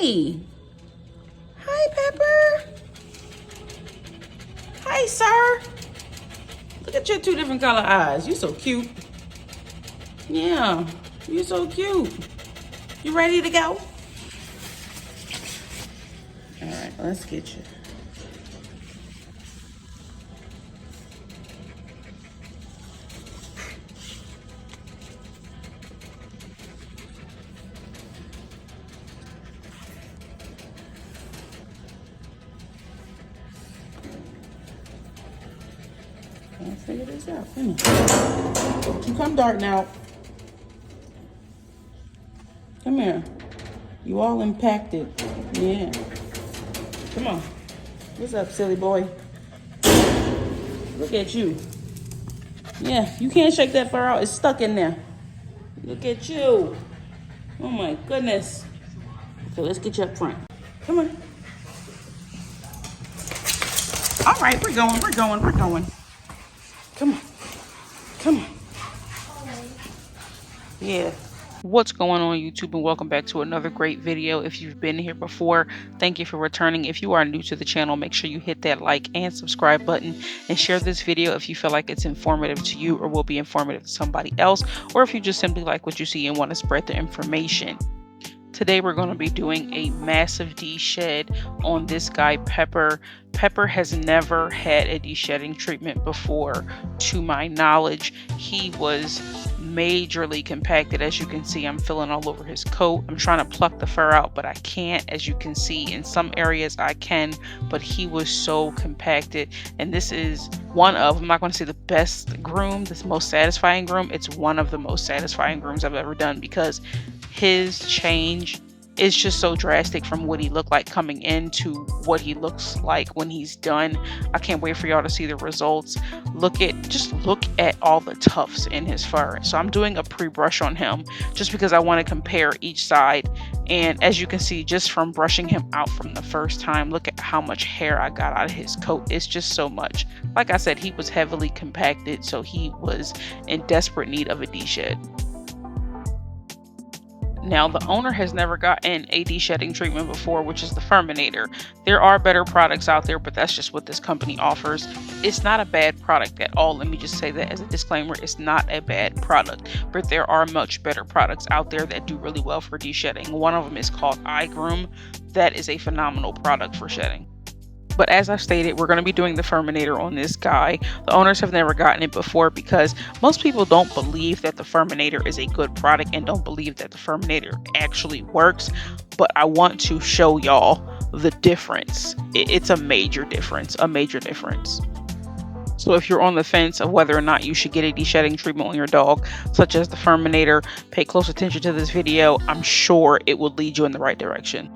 Hi. Hi, Pepper. Hi, sir. Look at your two different color eyes. You so cute. Yeah, you so cute. You ready to go? All right, let's get you. Let's figure this out. Come here. You come darting out. Come here. You all impacted. Yeah. Come on. What's up, silly boy? Look at you. Yeah, you can't shake that fur out. It's stuck in there. Look at you. Oh my goodness. Okay, let's get you up front. Come on. All right, we're going. Come on. Come on. Yeah. What's going on, YouTube, and welcome back to another great video. If you've been here before, thank you for returning. If you are new to the channel, make sure you hit that like and subscribe button and share this video if you feel like it's informative to you or will be informative to somebody else, or if you just simply like what you see and want to spread the information. Today we're going to be doing a massive de-shed on this guy, Pepper. Pepper has never had a de-shedding treatment before, to my knowledge. He was majorly compacted. As you can see, I'm feeling all over his coat. I'm trying to pluck the fur out, but I can't. As you can see, in some areas I can, but he was so compacted. And this is one of, I'm not going to say the best groom, this most satisfying groom. It's one of the most satisfying grooms I've ever done, because his change is just so drastic from what he looked like coming in to what he looks like when he's done. I can't wait for y'all to see the results. Just look at all the tufts in his fur. So I'm doing a pre-brush on him just because I want to compare each side. And as you can see, just from brushing him out from the first time, look at how much hair I got out of his coat. It's just so much. Like I said, he was heavily compacted, so he was in desperate need of a de-shed. Now, the owner has never gotten a de-shedding treatment before, which is the Furminator. There are better products out there, but that's just what this company offers. It's not a bad product at all. Let me just say that as a disclaimer. It's not a bad product, but there are much better products out there that do really well for de-shedding. One of them is called iGroom. That is a phenomenal product for shedding. But as I stated, we're going to be doing the Furminator on this guy. The owners have never gotten it before because most people don't believe that the Furminator is a good product and don't believe that the Furminator actually works. But I want to show y'all the difference. It's a major difference, So if you're on the fence of whether or not you should get a de-shedding treatment on your dog, such as the Furminator, pay close attention to this video. I'm sure it will lead you in the right direction.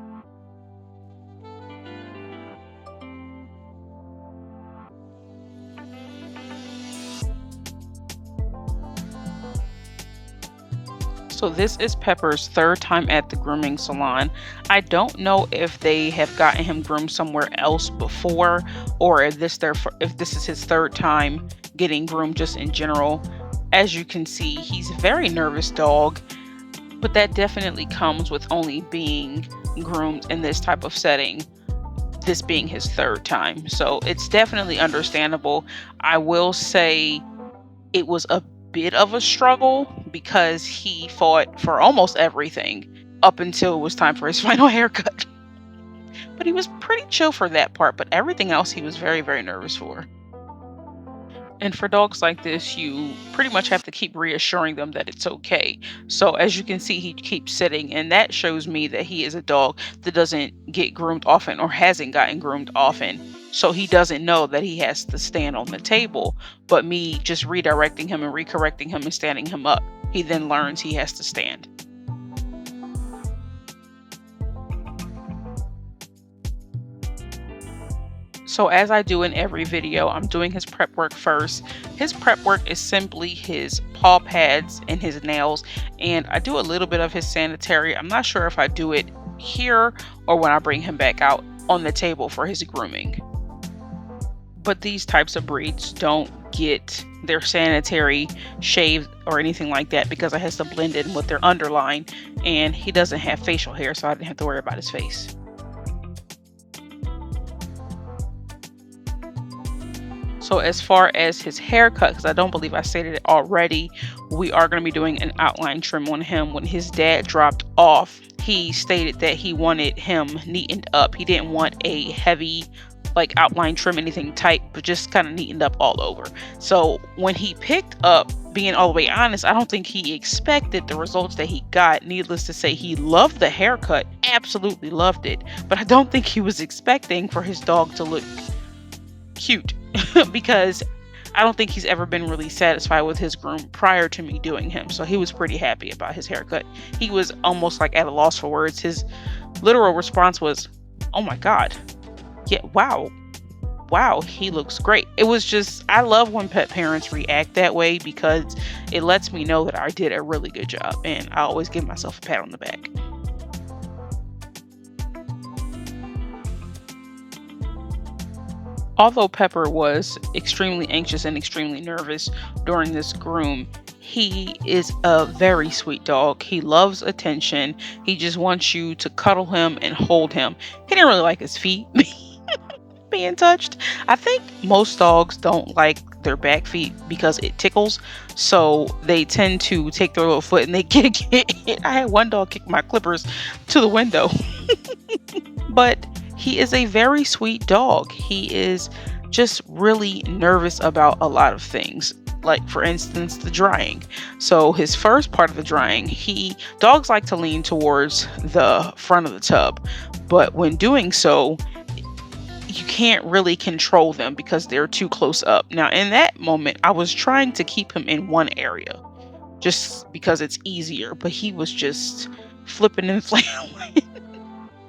So this is Pepper's third time at the grooming salon. I don't know if they have gotten him groomed somewhere else before, or if this is his third time getting groomed just in general. As you can see, he's a very nervous dog, but that definitely comes with only being groomed in this type of setting, this being his third time. So it's definitely understandable. I will say it was a bit of a struggle because he fought for almost everything up until it was time for his final haircut. But he was pretty chill for that part, but everything else he was very, very nervous for. And for dogs like this, you pretty much have to keep reassuring them that it's okay. So as you can see, he keeps sitting, and that shows me that he is a dog that doesn't get groomed often or hasn't gotten groomed often. So he doesn't know that he has to stand on the table, but me just redirecting him and recorrecting him and standing him up, he then learns he has to stand. So as I do in every video, I'm doing his prep work first. His prep work is simply his paw pads and his nails, and I do a little bit of his sanitary. I'm not sure if I do it here or when I bring him back out on the table for his grooming. But these types of breeds don't get their sanitary shaved or anything like that because it has to blend in with their underline, and he doesn't have facial hair, so I didn't have to worry about his face. So as far as his haircut, because I don't believe I stated it already, we are going to be doing an outline trim on him. When his dad dropped off, he stated that he wanted him neatened up. He didn't want a heavy like outline trim, anything tight, but just kind of neatened up all over. So when he picked up, being all the way honest, I don't think he expected the results that he got. Needless to say, he loved the haircut, absolutely loved it, but I don't think he was expecting for his dog to look cute because I don't think he's ever been really satisfied with his groom prior to me doing him. So he was pretty happy about his haircut. He was almost like at a loss for words. His literal response was, "Oh my God. Yeah, wow, he looks great." It was just, I love when pet parents react that way because it lets me know that I did a really good job, and I always give myself a pat on the back. Although Pepper was extremely anxious and extremely nervous during this groom, he is a very sweet dog. He loves attention. He just wants you to cuddle him and hold him. He didn't really like his feet being touched. I think most dogs don't like their back feet because it tickles, so they tend to take their little foot and they kick it. I had one dog kick my clippers to the window. But he is a very sweet dog. He is just really nervous about a lot of things. Like, for instance, the drying. So his first part of the drying, dogs like to lean towards the front of the tub, but when doing so, you can't really control them because they're too close up. Now, in that moment, I was trying to keep him in one area just because it's easier, but he was just flipping and flailing.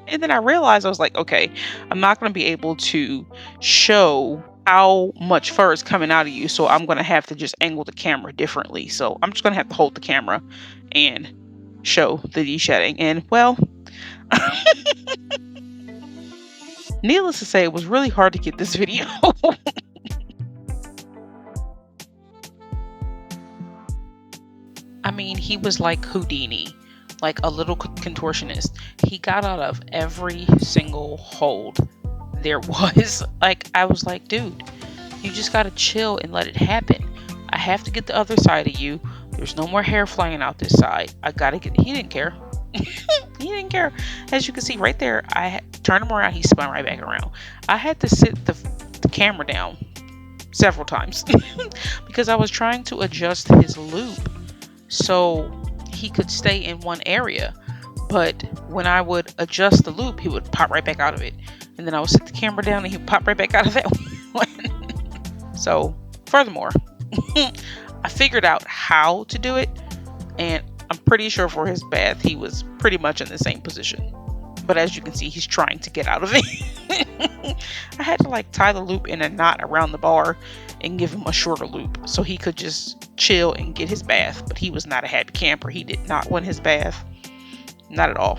And then I realized, I was like, okay, I'm not going to be able to show how much fur is coming out of you. So I'm going to have to just angle the camera differently. So I'm just going to have to hold the camera and show the de-shedding. And well, needless to say, it was really hard to get this video. I mean, he was like Houdini, like a little contortionist. He got out of every single hold there was. Like, I was like, dude, you just gotta chill and let it happen. I have to get the other side of you. There's no more hair flying out this side. I gotta get. He didn't care. He didn't care. As you can see right there, I turned him around. He spun right back around. I had to sit the camera down several times because I was trying to adjust his loop so he could stay in one area. But when I would adjust the loop, he would pop right back out of it. And then I would set the camera down and he would pop right back out of that one. So, furthermore, I figured out how to do it. And I'm pretty sure for his bath, he was pretty much in the same position. But as you can see, he's trying to get out of it. I had to like tie the loop in a knot around the bar and give him a shorter loop so he could just chill and get his bath. But he was not a happy camper. He did not want his bath. Not at all.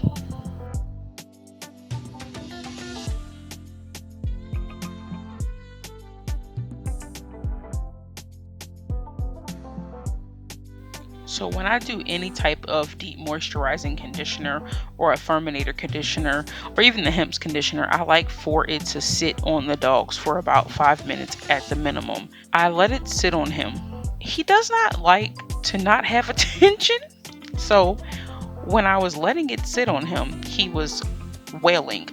So when I do any type of deep moisturizing conditioner or a Furminator conditioner or even the Hemp's conditioner, I like for it to sit on the dogs for about 5 minutes at the minimum. I let it sit on him. He does not like to not have attention. So when I was letting it sit on him, he was wailing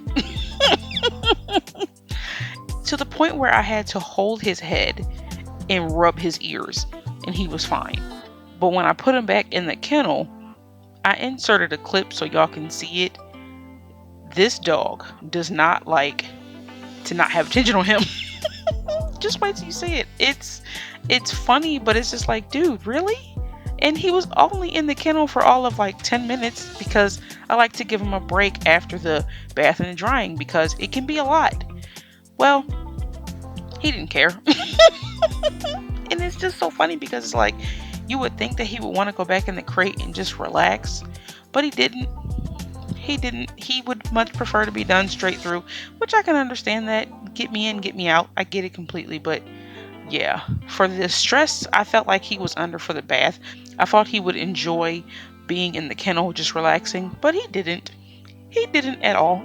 to the point where I had to hold his head and rub his ears, and he was fine. But when I put him back in the kennel, I inserted a clip so y'all can see it. This dog does not like to not have attention on him. Just wait till you see it. It's funny, but it's just like, dude, really? And he was only in the kennel for all of like 10 minutes because I like to give him a break after the bath and the drying because it can be a lot. Well, he didn't care. And it's just so funny because it's like, you would think that he would want to go back in the crate and just relax, but he didn't. He would much prefer to be done straight through, which I can understand that. Get me in, get me out. I get it completely, but Yeah, for the stress I felt like he was under for the bath, I thought he would enjoy being in the kennel just relaxing, but he didn't. He didn't at all.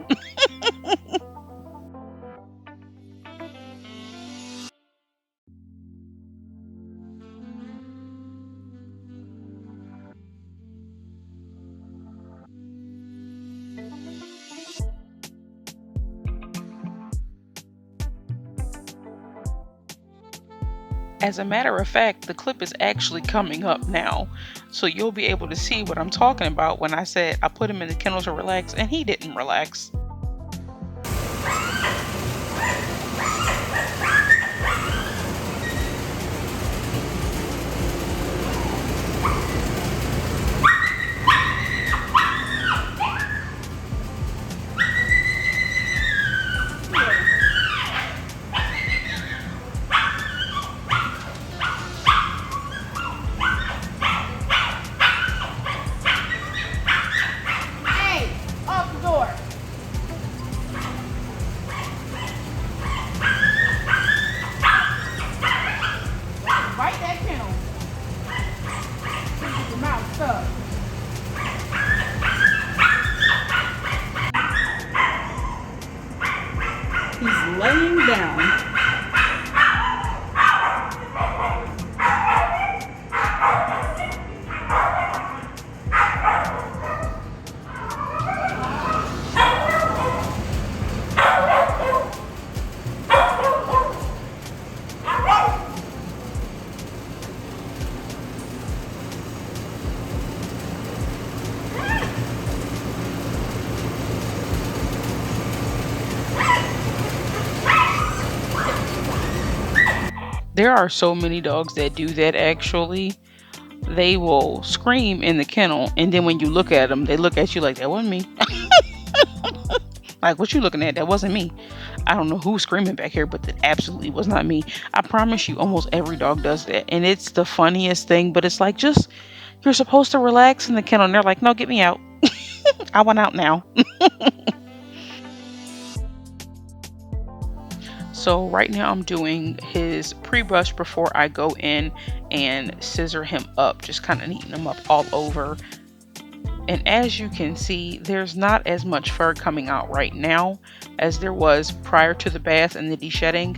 As a matter of fact, the clip is actually coming up now. So you'll be able to see what I'm talking about when I said I put him in the kennel to relax and he didn't relax. He's laying down. There are so many dogs that do that actually. They will scream in the kennel, and then when you look at them, they look at you like, that wasn't me. Like, what you looking at? That wasn't me. I don't know who's screaming back here, but that absolutely was not me. I promise you, almost every dog does that. And it's the funniest thing, but it's like, just, you're supposed to relax in the kennel. And they're like, no, get me out. I want out now. So right now I'm doing his pre-brush before I go in and scissor him up, just kind of neaten him up all over. And as you can see, there's not as much fur coming out right now as there was prior to the bath and the de-shedding,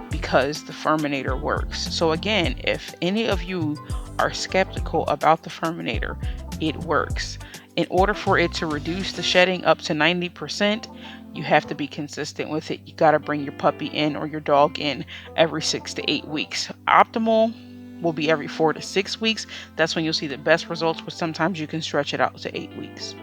because the Furminator works. So again, if any of you are skeptical about the Furminator, it works. In order for it to reduce the shedding up to 90%, you have to be consistent with it. You got to bring your puppy in or your dog in every 6 to 8 weeks. Optimal will be every 4 to 6 weeks. That's when you'll see the best results, but sometimes you can stretch it out to 8 weeks.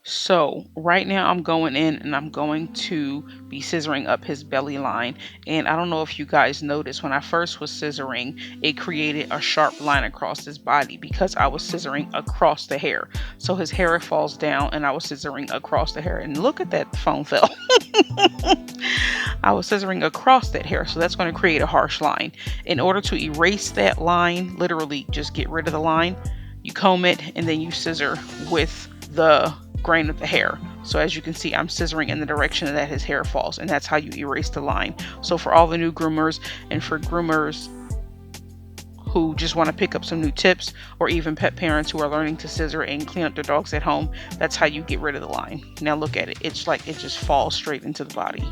So right now I'm going in and I'm going to be scissoring up his belly line. And I don't know if you guys noticed, when I first was scissoring, it created a sharp line across his body because I was scissoring across the hair. So his hair falls down and I was scissoring across the hair. And look at that, the phone fell. I was scissoring across that hair, so that's going to create a harsh line. In order to erase that line, literally just get rid of the line, you comb it and then you scissor with the grain of the hair. So as you can see, I'm scissoring in the direction that his hair falls, and that's how you erase the line. So for all the new groomers and for groomers who just want to pick up some new tips, or even pet parents who are learning to scissor and clean up their dogs at home, that's how you get rid of the line. Now look at it. It's like it just falls straight into the body.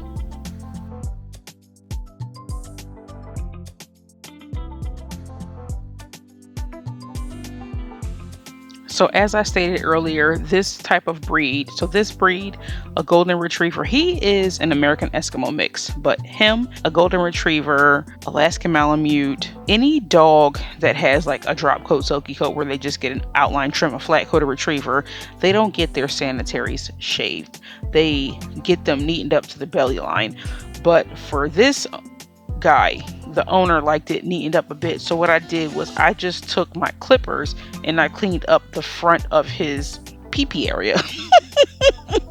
So as I stated earlier, this type of breed, so this breed, a golden retriever, he is an American Eskimo mix, but him, a golden retriever, Alaskan Malamute, any dog that has like a drop coat, silky coat, where they just get an outline trim, a flat coated retriever, they don't get their sanitaries shaved. They get them neatened up to the belly line. But for this guy, the owner liked it neatened up a bit. So what I did was I just took my clippers and I cleaned up the front of his pee-pee area.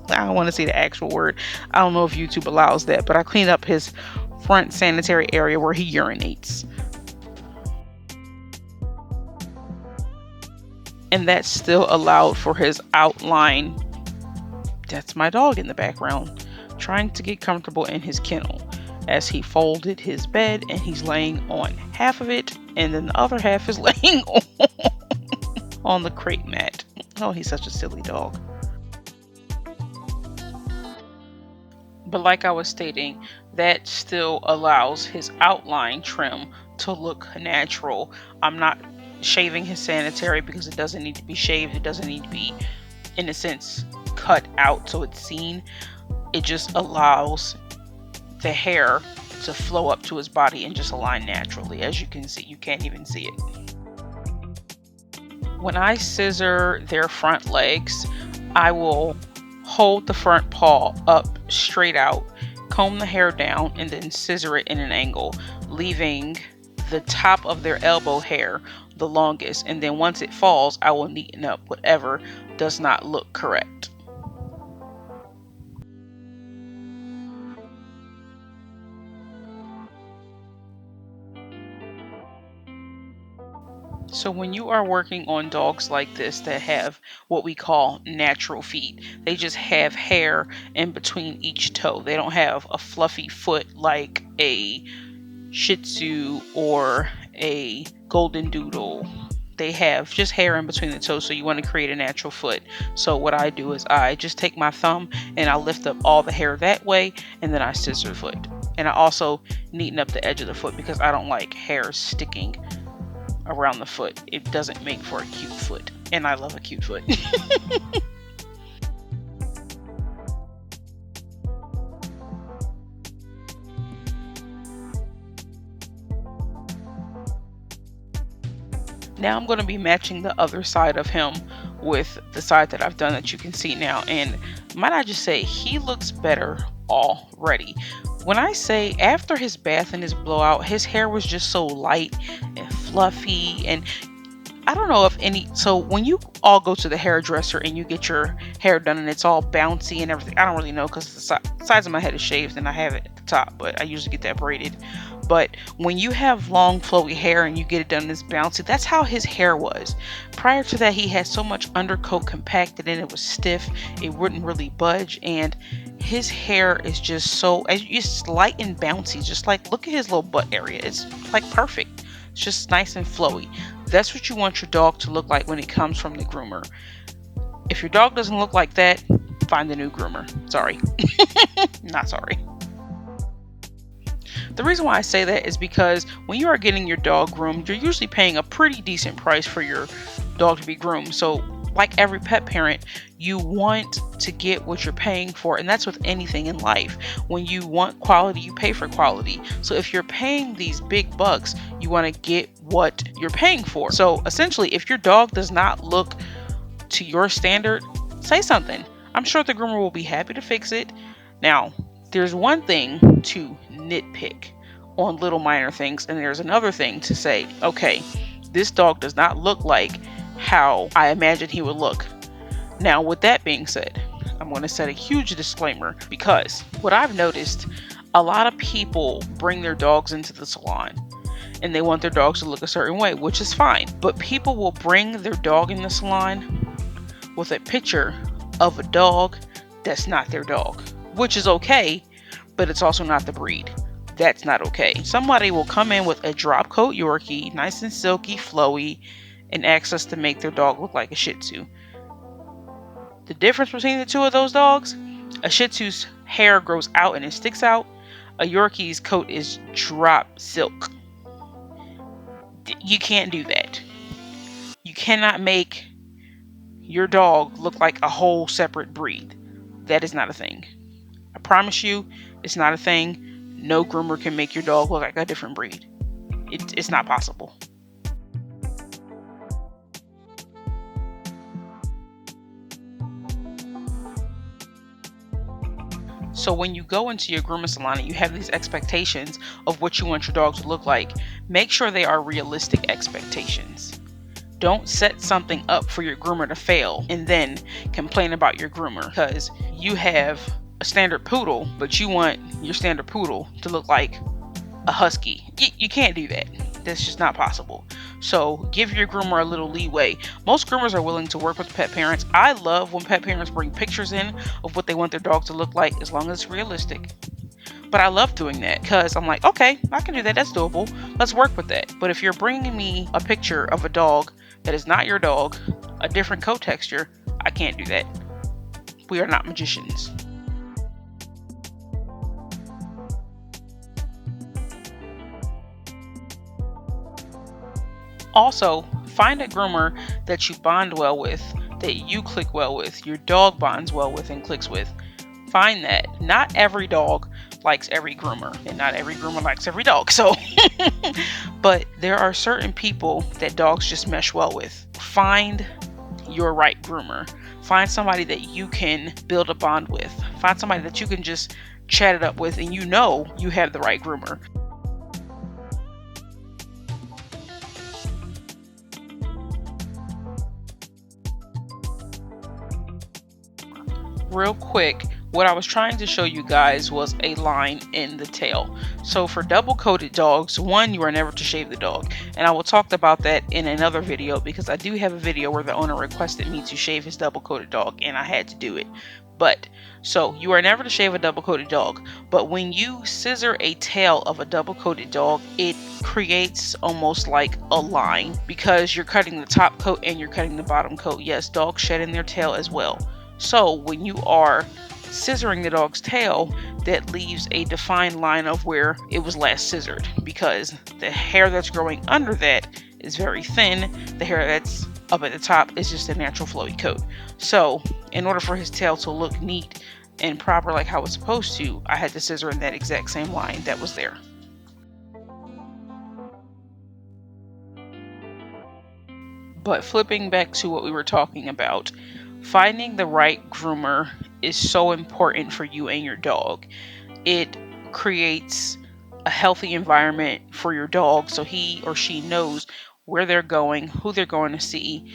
I don't want to say the actual word. I don't know if YouTube allows that, but I cleaned up his front sanitary area where he urinates. And that still allowed for his outline. That's my dog in the background, trying to get comfortable in his kennel, as he folded his bed and he's laying on half of it, and then the other half is laying on the crate mat. Oh, he's such a silly dog. But like I was stating, that still allows his outline trim to look natural. I'm not shaving his sanitary because it doesn't need to be shaved. It doesn't need to be, in a sense, cut out so it's seen. It just allows the hair to flow up to his body and just align naturally. As you can see, you can't even see it. When I scissor their front legs, I will hold the front paw up straight out, comb the hair down, and then scissor it in an angle, leaving the top of their elbow hair the longest. And then once it falls, I will neaten up whatever does not look correct. So when you are working on dogs like this that have what we call natural feet, they just have hair in between each toe. They don't have a fluffy foot like a Shih Tzu or a Golden Doodle. They have just hair in between the toes, so you want to create a natural foot. So what I do is I just take my thumb and I lift up all the hair that way, and then I scissor the foot. And I also neaten up the edge of the foot because I don't like hair sticking around the foot. It doesn't make for a cute foot, and I love a cute foot. Now I'm going to be matching the other side of him with the side that I've done that you can see now, and might I just say he looks better already. When I say after his bath and his blowout, his hair was just so light and fluffy, and I don't know if any, so when you all go to the hairdresser and you get your hair done and it's all bouncy and everything, I don't really know because the sides of my head is shaved and I have it at the top, but I usually get that braided. But when you have long flowy hair and you get it done this bouncy, that's how his hair was. Prior to that, he had so much undercoat compacted and it was stiff, it wouldn't really budge, and his hair is just so, it's light and bouncy, just like, look at his little butt area. It's like perfect. It's just nice and flowy. That's what you want your dog to look like when it comes from the groomer. If your dog doesn't look like that, find a new groomer. Sorry. Not sorry. The reason why I say that is because when you are getting your dog groomed, you're usually paying a pretty decent price for your dog to be groomed. So like every pet parent, you want to get what you're paying for, and that's with anything in life. When you want quality, you pay for quality. So if you're paying these big bucks, you want to get what you're paying for. So essentially, if your dog does not look to your standard, say something. I'm sure the groomer will be happy to fix it. Now, there's one thing to nitpick on little minor things, and there's another thing to say, okay, this dog does not look like how I imagine he would look. Now, with that being said, I'm going to set a huge disclaimer, because what I've noticed, a lot of people bring their dogs into the salon and they want their dogs to look a certain way, which is fine. But people will bring their dog in the salon with a picture of a dog that's not their dog, which is okay, but it's also not the breed. That's not okay. Somebody will come in with a drop coat Yorkie, nice and silky, flowy, and ask us to make their dog look like a Shih Tzu. The difference between the two of those dogs, a Shih Tzu's hair grows out and it sticks out. A Yorkie's coat is drop silk. You can't do that. You cannot make your dog look like a whole separate breed. That is not a thing. I promise you, it's not a thing. No groomer can make your dog look like a different breed. It's not possible. So when you go into your grooming salon and you have these expectations of what you want your dog to look like, make sure they are realistic expectations. Don't set something up for your groomer to fail and then complain about your groomer, because you have a standard poodle, but you want your standard poodle to look like a husky. You can't do that. That's just not possible. So give your groomer a little leeway. Most groomers are willing to work with pet parents. I love when pet parents bring pictures in of what they want their dog to look like, as long as it's realistic. But I love doing that because I'm like, okay, I can do that. That's doable. Let's work with that. But if you're bringing me a picture of a dog that is not your dog, a different coat texture, I can't do that. We are not magicians. Also, find a groomer that you bond well with, that you click well with, your dog bonds well with and clicks with. Find that. Not every dog likes every groomer, and not every groomer likes every dog. So, but there are certain people that dogs just mesh well with. Find your right groomer. Find somebody that you can build a bond with. Find somebody that you can just chat it up with, and you know you have the right groomer. Real quick, what I was trying to show you guys was a line in the tail. So for double coated dogs, one, you are never to shave the dog, and I will talk about that in another video, because I do have a video where the owner requested me to shave his double coated dog and I had to do it. But so you are never to shave a double coated dog, but when you scissor a tail of a double coated dog, it creates almost like a line, because you're cutting the top coat and you're cutting the bottom coat. Yes, dogs shed in their tail as well. So when you are scissoring the dog's tail, that leaves a defined line of where it was last scissored, because the hair that's growing under that is very thin. The hair that's up at the top is just a natural flowy coat. So in order for his tail to look neat and proper like how it's supposed to, I had to scissor in that exact same line that was there. But flipping back to what we were talking about, finding the right groomer is so important for you and your dog. It creates a healthy environment for your dog, so he or she knows where they're going, who they're going to see,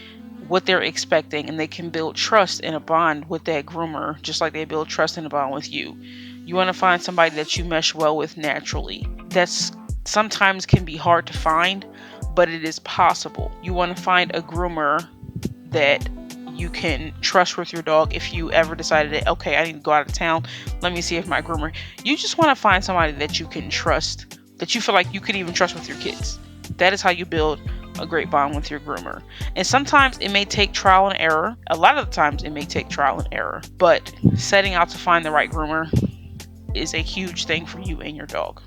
what they're expecting, and they can build trust and a bond with that groomer, just like they build trust and a bond with you. You want to find somebody that you mesh well with naturally. That's sometimes can be hard to find, but it is possible. You want to find a groomer that you can trust with your dog. If you ever decided that, okay, I need to go out of town, let me see if my groomer, you just want to find somebody that you can trust, that you feel like you could even trust with your kids. That is how you build a great bond with your groomer. And sometimes it may take trial and error. A lot of the times it may take trial and error, but setting out to find the right groomer is a huge thing for you and your dog.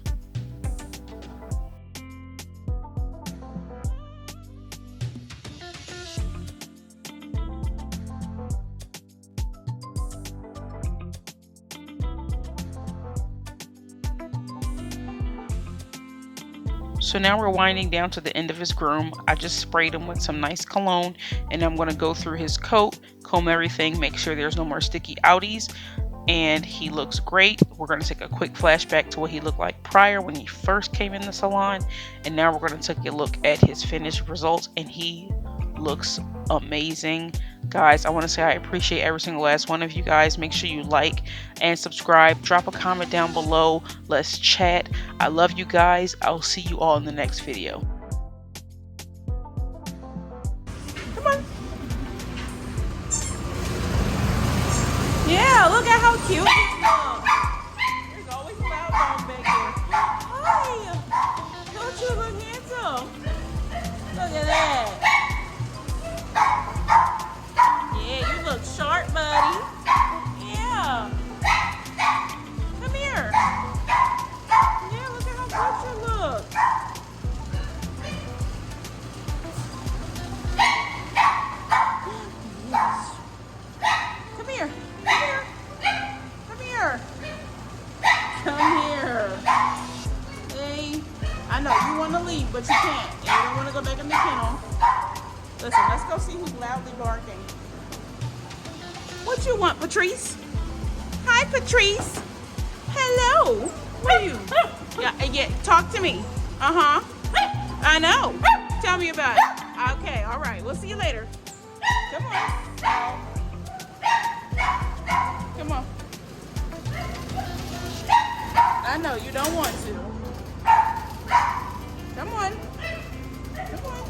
So now we're winding down to the end of his groom. I just sprayed him with some nice cologne, and I'm going to go through his coat, comb everything, make sure there's no more sticky outies, and he looks great. We're going to take a quick flashback to what he looked like prior when he first came in the salon, and now we're going to take a look at his finished results, and he looks amazing. Guys, I want to say I appreciate every single last one of you guys. Make sure you like and subscribe. Drop a comment down below. Let's chat. I love you guys. I'll see you all in the next video. Come on. Yeah, look at how cute he looks. There's always a loud dog back here. Hi. Don't you look handsome? Look at that. Yeah, you look sharp, buddy. Yeah. Come here. Yeah, look at how good you look. Yes. Come here. Come here. Come here. Come here. Hey, I know you want to leave, but you can't. And you don't want to go back in the kennel. Listen, let's go see who's loudly barking. What you want, Patrice? Hi, Patrice. Hello. What are you? Yeah, talk to me. Uh-huh. I know. Tell me about it. Okay, all right. We'll see you later. Come on. Come on. I know you don't want to. Come on. Come on.